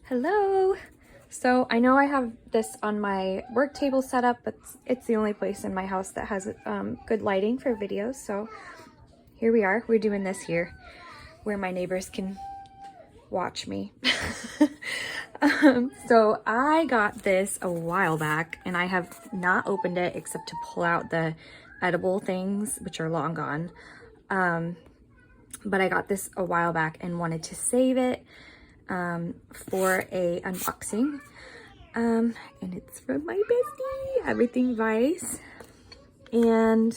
Hello. So I know I have this on my work table set up, but it's the only place in my house that has good lighting for videos. So here we are. We're doing this here where my neighbors can watch me. So I got this a while back and I have not opened it except to pull out the edible things, which are long gone. But I got this a while back and wanted to save it for a unboxing. And it's from my bestie, Everything Vice. And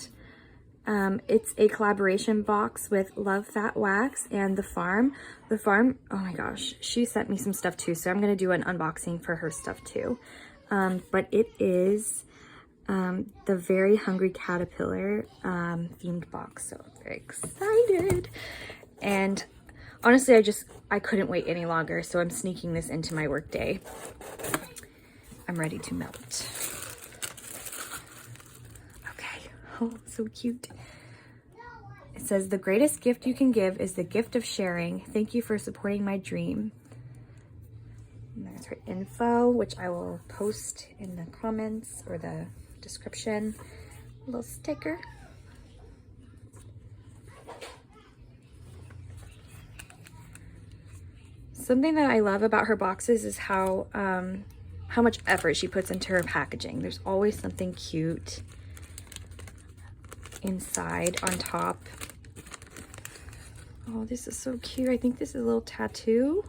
it's a collaboration box with Love Fat Wax and The Farm. The Farm, oh my gosh, she sent me some stuff too, so I'm gonna do an unboxing for her stuff too. But it is the Very Hungry Caterpillar themed box, so I'm very excited. And honestly, I couldn't wait any longer, so I'm sneaking this into my work day. I'm ready to melt. Okay, oh, so cute. It says, the greatest gift you can give is the gift of sharing. Thank you for supporting my dream. And there's her info, which I will post in the comments or the description. A little sticker. Something that I love about her boxes is how much effort she puts into her packaging. There's always something cute inside on top. Oh, this is so cute. I think this is a little tattoo.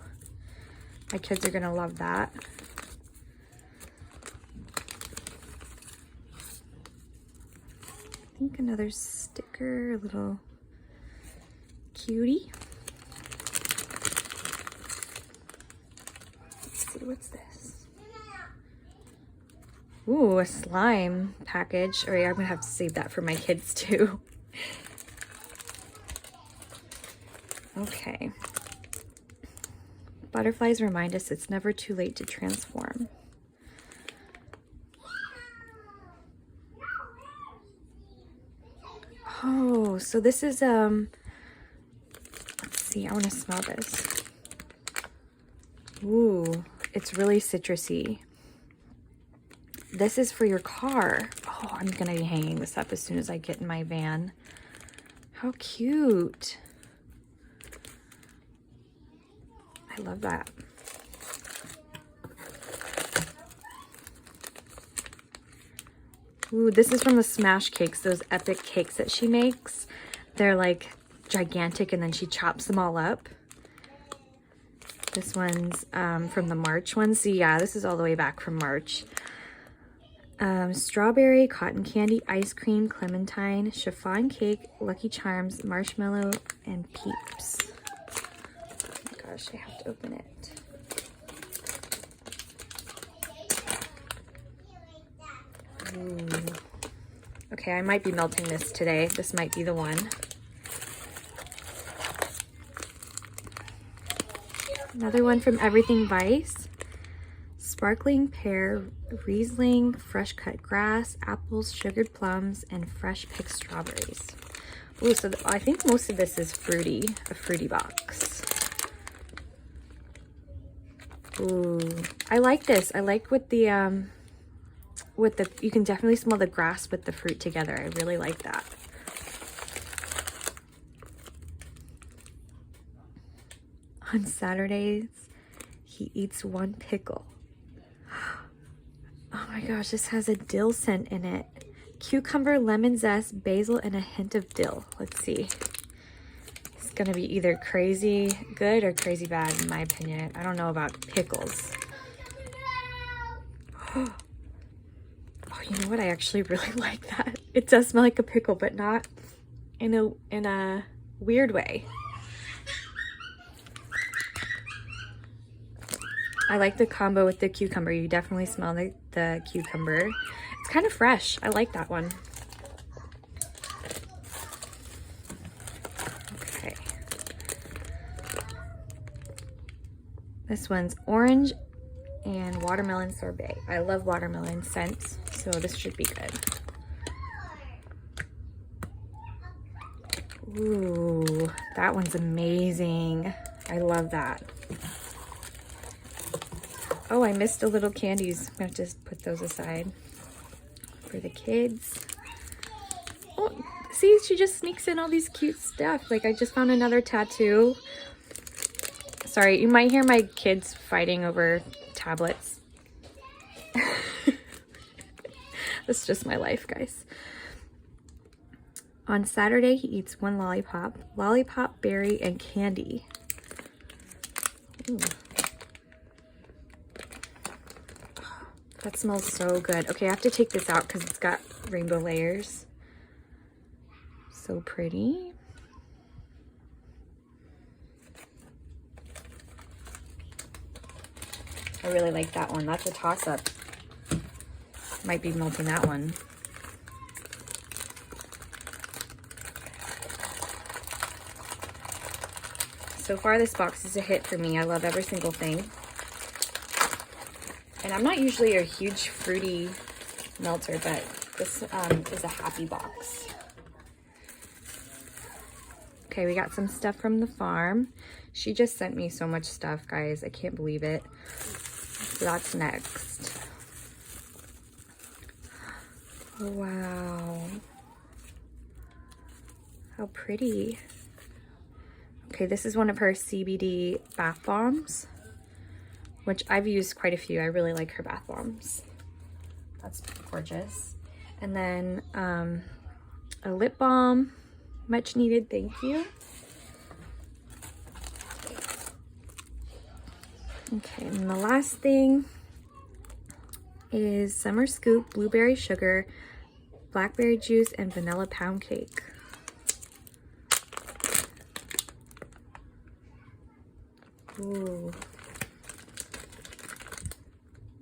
My kids are gonna love that. I think another sticker, a little cutie. Let's see, what's this? Ooh, a slime package. All right, I'm gonna have to save that for my kids too. Okay. Butterflies remind us it's never too late to transform. Oh, so this is, let's see, I want to smell this. Ooh, it's really citrusy. This is for your car. Oh, I'm gonna be hanging this up as soon as I get in my van. How cute. I love that. Ooh, this is from the Smash Cakes, those epic cakes that she makes. They're like gigantic and then she chops them all up. This one's from the March one. So yeah, this is all the way back from March. Strawberry, cotton candy, ice cream, clementine, chiffon cake, Lucky Charms, marshmallow, and Peeps. Oh my gosh, I have to open it. Ooh. Okay, I might be melting this today. This might be the one. Another one from Everything Vice. Sparkling pear, Riesling, fresh cut grass, apples, sugared plums, and fresh picked strawberries. Ooh, so I think most of this is fruity, a fruity box. Ooh, I like this. I like with the, you can definitely smell the grass with the fruit together. I really like that. On Saturdays, he eats one pickle. Oh my gosh, this has a dill scent in it. Cucumber, lemon zest, basil, and a hint of dill. Let's see. It's gonna be either crazy good or crazy bad in my opinion. I don't know about pickles. Oh, you know what? I actually really like that. It does smell like a pickle, but not in a weird way. I like the combo with the cucumber. You definitely smell the cucumber. It's kind of fresh. I like that one. Okay. This one's orange and watermelon sorbet. I love watermelon scents, so this should be good. Ooh, that one's amazing. I love that. Oh, I missed a little candies. I'm gonna have to put those aside for the kids. Oh, see, she just sneaks in all these cute stuff. Like I just found another tattoo. Sorry, you might hear my kids fighting over tablets. That's just my life, guys. On Saturday, he eats 1 lollipop, berry, and candy. Ooh. That smells so good. Okay, I have to take this out because it's got rainbow layers. So pretty. I really like that one. That's a toss-up. Might be melting that one. So far, this box is a hit for me. I love every single thing. And I'm not usually a huge fruity melter, but this is a happy box. Okay, we got some stuff from the farm. She just sent me so much stuff, guys. I can't believe it. So that's next. Wow. How pretty. Okay, this is one of her CBD bath bombs, which I've used quite a few. I really like her bath bombs. That's gorgeous. And then a lip balm, much needed, thank you. Okay, and the last thing is Summer Scoop blueberry sugar, blackberry juice, and vanilla pound cake. Ooh.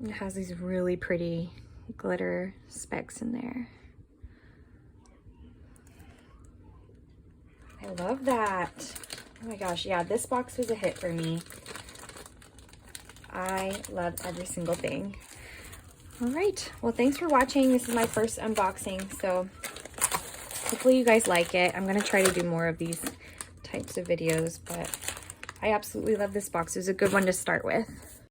It has these really pretty glitter specks in there. I love that. Oh my gosh, yeah, this box was a hit for me. I love every single thing. All right, well, thanks for watching. This is my first unboxing, so hopefully you guys like it. I'm gonna try to do more of these types of videos, but I absolutely love this box. It was a good one to start with.